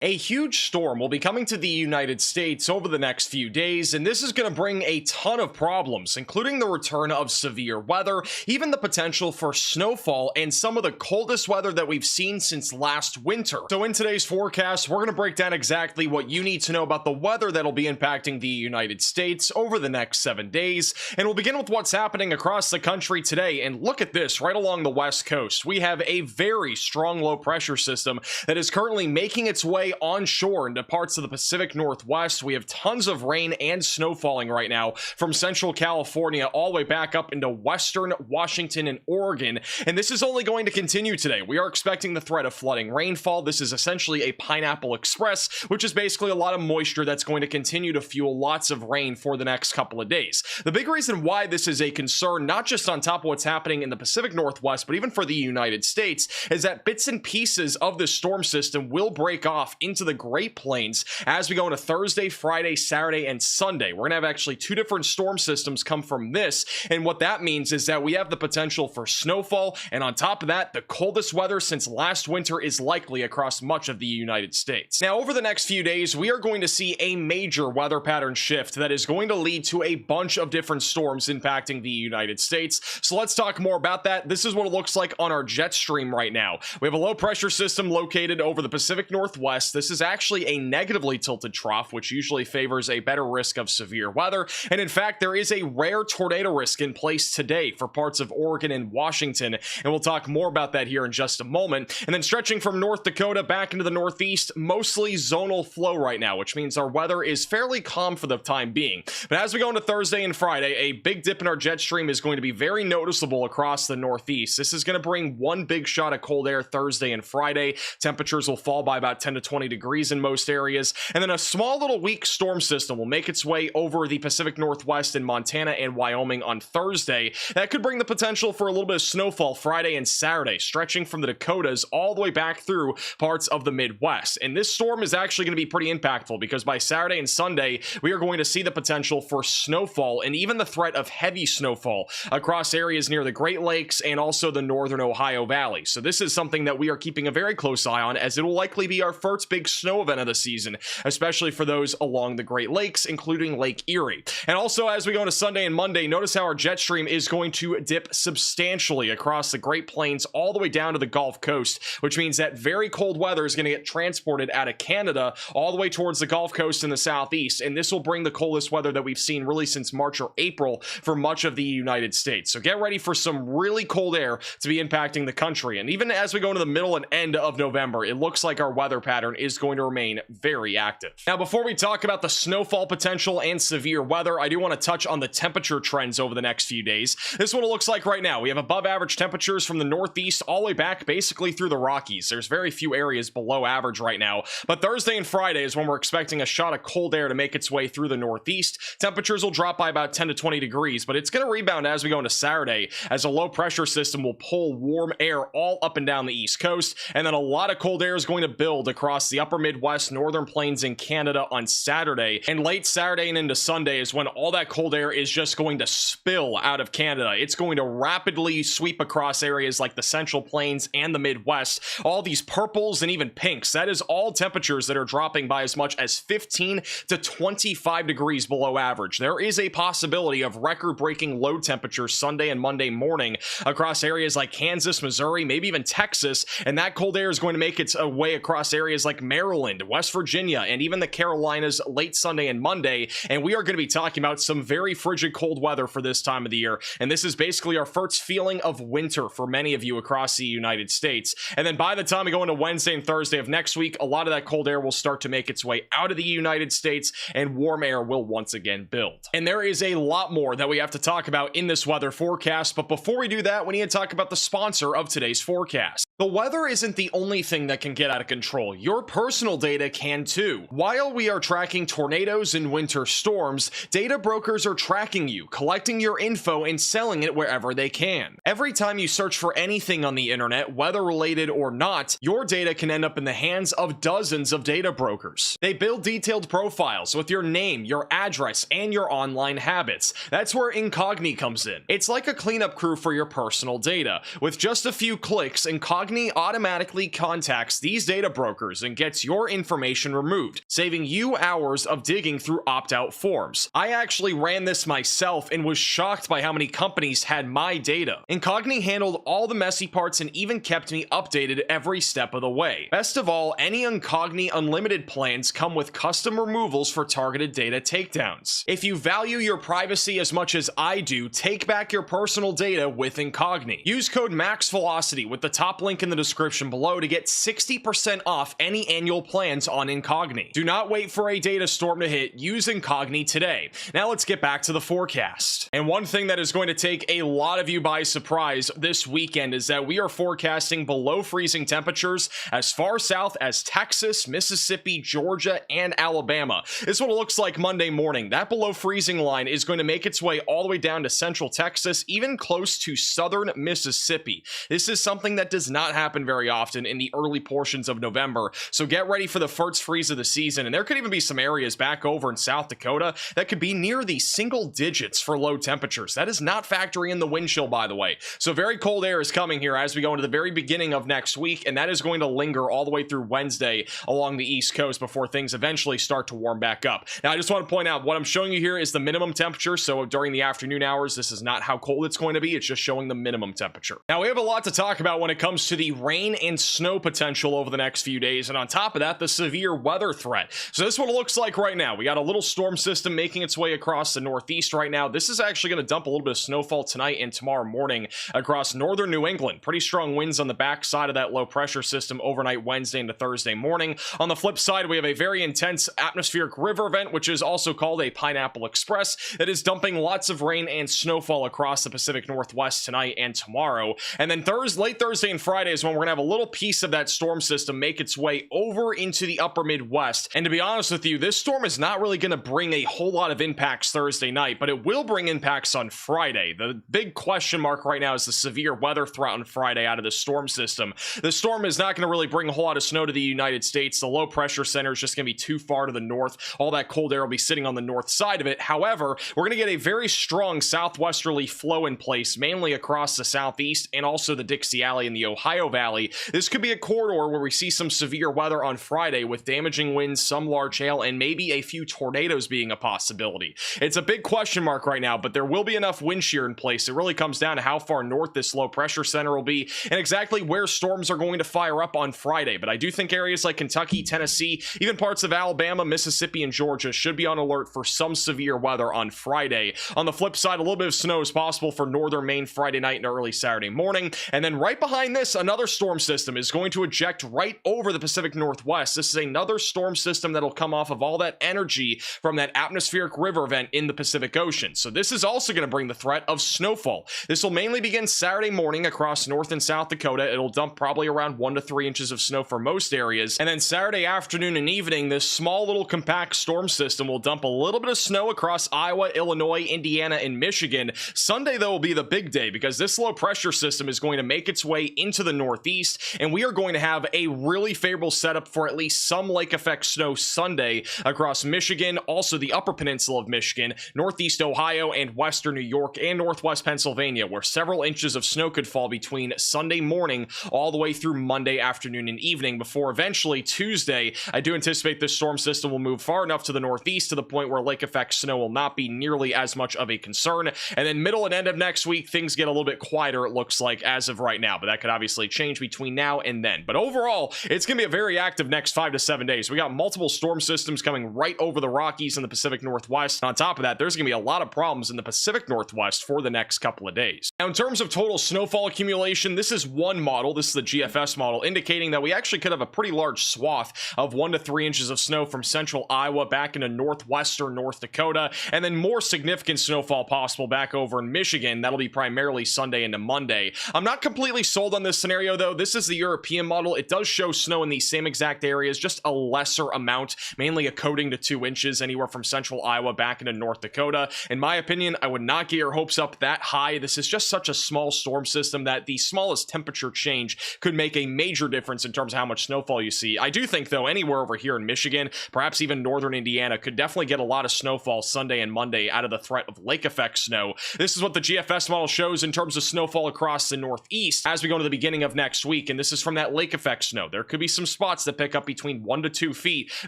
A huge storm will be coming to the United States over the next few days, and this is going to bring a ton of problems, including the return of severe weather, even the potential for snowfall, and some of the coldest weather that we've seen since last winter. So in today's forecast, we're going to break down exactly what you need to know about the weather that'll be impacting the United States over the next 7 days, and we'll begin with what's happening across the country today. And look at this, right along the west coast, we have a very strong low pressure system that is currently making its way onshore into parts of the Pacific Northwest. We have tons of rain and snow falling right now from central California all the way back up into western Washington and Oregon, and this is only going to continue today. We are expecting the threat of flooding rainfall. This is essentially a pineapple express, which is basically a lot of moisture that's going to continue to fuel lots of rain for the next couple of days. The big reason why this is a concern, not just on top of what's happening in the Pacific Northwest, but even for the United States, is that bits and pieces of this storm system will break off into the Great Plains as we go into Thursday, Friday, Saturday, and Sunday. We're going to have actually two different storm systems come from this, and what that means is that we have the potential for snowfall, and on top of that, the coldest weather since last winter is likely across much of the United States. Now, over the next few days, we are going to see a major weather pattern shift that is going to lead to a bunch of different storms impacting the United States. So let's talk more about that. This is what it looks like on our jet stream right now. We have a low pressure system located over the Pacific Northwest. This is actually a negatively tilted trough, which usually favors a better risk of severe weather. And in fact, there is a rare tornado risk in place today for parts of Oregon and Washington. And we'll talk more about that here in just a moment. And then stretching from North Dakota back into the Northeast, mostly zonal flow right now, which means our weather is fairly calm for the time being. But as we go into Thursday and Friday, a big dip in our jet stream is going to be very noticeable across the Northeast. This is going to bring one big shot of cold air Thursday and Friday. Temperatures will fall by about 10 to 20 degrees in most areas, and then a small little weak storm system will make its way over the Pacific Northwest in Montana and Wyoming on Thursday. That could bring the potential for a little bit of snowfall Friday and Saturday, stretching from the Dakotas all the way back through parts of the Midwest. And this storm is actually going to be pretty impactful because by Saturday and Sunday, we are going to see the potential for snowfall and even the threat of heavy snowfall across areas near the Great Lakes and also the northern Ohio Valley. So this is something that we are keeping a very close eye on, as it will likely be our first big snow event of the season, especially for those along the Great Lakes, including Lake Erie. And also, as we go into Sunday and Monday, notice how our jet stream is going to dip substantially across the Great Plains all the way down to the Gulf Coast, which means that very cold weather is going to get transported out of Canada all the way towards the Gulf Coast in the southeast, and this will bring the coldest weather that we've seen really since March or April for much of the United States. So get ready for some really cold air to be impacting the country. And even as we go into the middle and end of November, it looks like our weather pattern is going to remain very active. Now, before we talk about the snowfall potential and severe weather, I do want to touch on the temperature trends over the next few days. This is what it looks like right now. We have above average temperatures from the Northeast all the way back basically through the Rockies. There's very few areas below average right now, but Thursday and Friday is when we're expecting a shot of cold air to make its way through the Northeast. Temperatures will drop by about 10 to 20 degrees, but it's going to rebound as we go into Saturday, as a low pressure system will pull warm air all up and down the East Coast, and then a lot of cold air is going to build across the upper Midwest, northern plains, and Canada on Saturday. And late Saturday and into Sunday is when all that cold air is just going to spill out of Canada. It's going to rapidly sweep across areas like the Central Plains and the Midwest. All these purples and even pinks, that is all temperatures that are dropping by as much as 15 to 25 degrees below average. There is a possibility of record-breaking low temperatures Sunday and Monday morning across areas like Kansas, Missouri, maybe even Texas, and that cold air is going to make its way across areas like Maryland, West Virginia, and even the Carolinas late Sunday and Monday. And we are going to be talking about some very frigid cold weather for this time of the year, and this is basically our first feeling of winter for many of you across the United States. And then by the time we go into Wednesday and Thursday of next week, a lot of that cold air will start to make its way out of the United States, and warm air will once again build. And there is a lot more that we have to talk about in this weather forecast, but before we do that, we need to talk about the sponsor of today's forecast. The weather isn't the only thing that can get out of control. Your personal data can too. While we are tracking tornadoes and winter storms, data brokers are tracking you, collecting your info and selling it wherever they can. Every time you search for anything on the internet, weather related or not, your data can end up in the hands of dozens of data brokers. They build detailed profiles with your name, your address, and your online habits. That's where Incogni comes in. It's like a cleanup crew for your personal data. With just a few clicks, Incogni automatically contacts these data brokers, and gets your information removed, saving you hours of digging through opt-out forms. I actually ran this myself and was shocked by how many companies had my data. Incogni handled all the messy parts and even kept me updated every step of the way. Best of all, any Incogni Unlimited plans come with custom removals for targeted data takedowns. If you value your privacy as much as I do, take back your personal data with Incogni. Use code MAXVELOCITY with the top link in the description below to get 60% off any annual plans on Incogni. Do not wait for a data storm to hit. Use Incogni today. Now let's get back to the forecast. And one thing that is going to take a lot of you by surprise this weekend is that we are forecasting below freezing temperatures as far south as Texas, Mississippi, Georgia, and Alabama. This is what it looks like Monday morning. That below freezing line is going to make its way all the way down to central Texas, even close to southern Mississippi. This is something that does not happen very often in the early portions of November, so get ready for the first freeze of the season. And there could even be some areas back over in South Dakota that could be near the single digits for low temperatures. That is not factoring in the wind chill, by the way. So very cold air is coming here as we go into the very beginning of next week, and that is going to linger all the way through Wednesday along the East Coast before things eventually start to warm back up. Now, I just want to point out what I'm showing you here is the minimum temperature. So during the afternoon hours, this is not how cold it's going to be. It's just showing the minimum temperature. Now, we have a lot to talk about when it comes to the rain and snow potential over the next few days. And on top of that, the severe weather threat. So this is what it looks like right now. We got a little storm system making its way across the Northeast right now. This is actually going to dump a little bit of snowfall tonight and tomorrow morning across northern New England. Pretty strong winds on the backside of that low pressure system overnight Wednesday into Thursday morning. On the flip side, we have a very intense atmospheric river event, which is also called a Pineapple Express, that is dumping lots of rain and snowfall across the Pacific Northwest tonight and tomorrow. And then late Thursday and Friday is when we're going to have a little piece of that storm system make its way over into the upper Midwest. And to be honest with you, this storm is not really going to bring a whole lot of impacts Thursday night, but it will bring impacts on Friday. The big question mark right now is the severe weather threat on Friday out of the storm system. The storm is not going to really bring a whole lot of snow to the United States. The low pressure center is just going to be too far to the north. All that cold air will be sitting on the north side of it. However, we're going to get a very strong southwesterly flow in place, mainly across the southeast and also the Dixie Alley and the Ohio Valley. This could be a corridor where we see some severe weather on Friday with damaging winds, some large hail, and maybe a few tornadoes being a possibility. It's a big question mark right now, but there will be enough wind shear in place. It really comes down to how far north this low pressure center will be and exactly where storms are going to fire up on Friday. But I do think areas like Kentucky, Tennessee, even parts of Alabama, Mississippi, and Georgia should be on alert for some severe weather on Friday. On the flip side, a little bit of snow is possible for northern Maine Friday night and early Saturday morning. And then right behind this, another storm system is going to eject right over the Pacific Northwest. This is another storm system that'll come off of all that energy from that atmospheric river event in the Pacific Ocean. So this is also going to bring the threat of snowfall. This will mainly begin Saturday morning across North and South Dakota. It'll dump probably around 1 to 3 inches of snow for most areas. And then Saturday afternoon and evening, this small little compact storm system will dump a little bit of snow across Iowa, Illinois, Indiana, and Michigan. Sunday, though, will be the big day because this low pressure system is going to make its way into the Northeast, and we are going to have a really favorable setup for at least some lake effect snow Sunday across Michigan, also the upper peninsula of Michigan, Northeast Ohio, and Western New York, and Northwest Pennsylvania, where several inches of snow could fall between Sunday morning all the way through Monday afternoon and evening before eventually Tuesday. I do anticipate this storm system will move far enough to the Northeast to the point where lake effect snow will not be nearly as much of a concern. And then middle and end of next week, things get a little bit quieter, it looks like, as of right now, but that could obviously change between now and then. But overall, it's going to be a very active next 5 to 7 days. We got multiple storm systems coming right over the Rockies and the Pacific Northwest. On top of that, there's going to be a lot of problems in the Pacific Northwest for the next couple of days. Now, in terms of total snowfall accumulation, this is one model. This is the GFS model, indicating that we actually could have a pretty large swath of 1 to 3 inches of snow from central Iowa back into northwestern North Dakota, and then more significant snowfall possible back over in Michigan. That'll be primarily Sunday into Monday. I'm not completely sold on this scenario, though. This is the European model. It does show snow in these same exact areas, just a lesser amount, mainly a coating to 2 inches, anywhere from central Iowa back into North Dakota. In my opinion, I would not get your hopes up that high. This is just such a small storm system that the smallest temperature change could make a major difference in terms of how much snowfall you see. I do think, though, anywhere over here in Michigan, perhaps even northern Indiana, could definitely get a lot of snowfall Sunday and Monday out of the threat of lake effect snow. This is what the GFS model shows in terms of snowfall across the Northeast as we go to the beginning of next week, and this is from that lake effect snow. There could be some spots that pick up between 1 to 2 feet,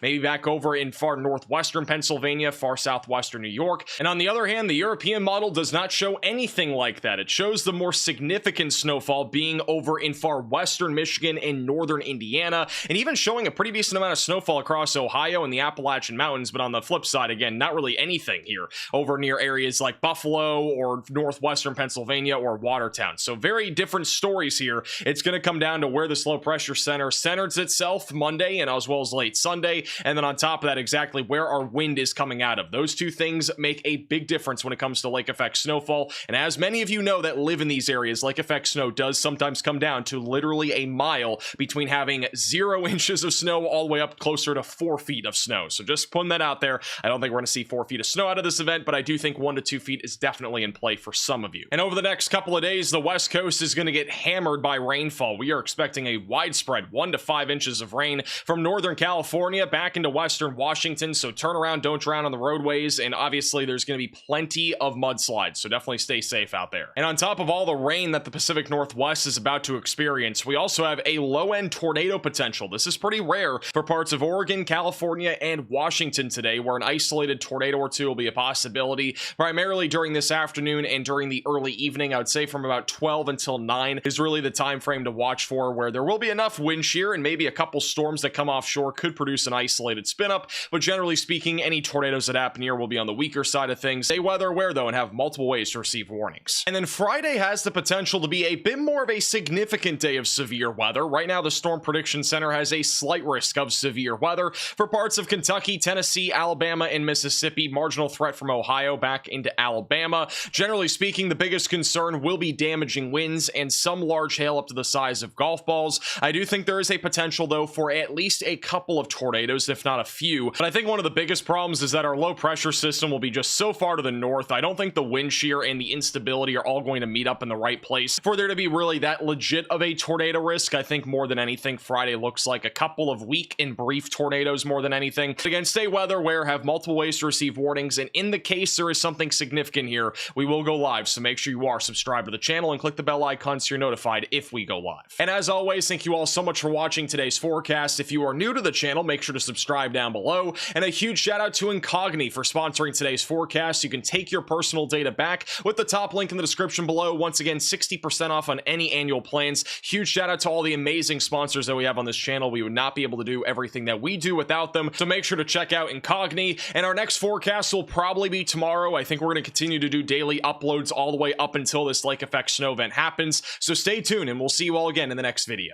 maybe back over in far northwestern Pennsylvania, far southwestern New York. And on the other hand, the European model does not show anything like that. It shows the more significant snowfall being over in far western Michigan and northern Indiana, and even showing a pretty decent amount of snowfall across Ohio and the Appalachian Mountains. But on the flip side, again, not really anything here over near areas like Buffalo or northwestern Pennsylvania or Watertown. So very different stories here. It's going to come down to where this low pressure center centers itself Monday and as well as late Sunday, and then on top of that, exactly where our wind is coming out of. Those two things make a big difference when it comes to lake effect snowfall. And as many of you know that live in these areas, lake effect snow does sometimes come down to literally a mile between having 0 inches of snow all the way up closer to 4 feet of snow. So just putting that out there. I don't think we're going to see 4 feet of snow out of this event, but I do think 1 to 2 feet is definitely in play for some of you. And over the next couple of days, the West Coast is going to get hammered by rainfall. We are expecting a widespread 1 to 5 inches of rain from Northern California back into Western Washington. So turn around, don't drown on the roadways. And obviously there's going to be plenty of mudslides. So definitely stay safe out there. And on top of all the rain that the Pacific Northwest is about to experience, we also have a low-end tornado potential. This is pretty rare for parts of Oregon, California, and Washington today, where an isolated tornado or two will be a possibility, primarily during this afternoon and during the early evening. I would say from about 12 until 9 is really the time frame to watch for, where there will be enough wind shear and maybe a couple storms that come offshore could produce an isolated spin up. But generally speaking, any tornadoes that happen here will be on the weaker side of things. Stay weather aware though and have multiple ways to receive warnings. And then Friday has the potential to be a bit more of a significant day of severe weather. Right now, the Storm Prediction Center has a slight risk of severe weather for parts of Kentucky, Tennessee, Alabama, and Mississippi. Marginal threat from Ohio back into Alabama. Generally speaking, the biggest concern will be damaging winds and some large hail up to the size of golf balls. I do think there is a potential though for at least a couple of tornadoes, if not a few. But I think one of the biggest problems is that our low pressure system will be just so far to the north. I don't think the wind shear and the instability are all going to meet up in the right place for there to be really that legit of a tornado risk. I think more than anything, Friday looks like a couple of weak and brief tornadoes more than anything. But again, stay weather aware, have multiple ways to receive warnings, and in the case there is something significant here, we will go live. So make sure you are subscribed to the channel and click the bell icon so you're notified if we go live. And as always, thank you all so much for watching today's forecast. If you are new to the channel, make sure to subscribe down below. And a huge shout out to Incogni for sponsoring today's forecast. You can take your personal data back with the top link in the description below. Once again, 60% off on any annual plans. Huge shout out to all the amazing sponsors that we have on this channel. We would not be able to do everything that we do without them. So make sure to check out Incogni. And our next forecast will probably be tomorrow. I think we're going to continue to do daily uploads all the way up until this lake effect snow event happens. So stay tuned and we'll see you all again in the next video.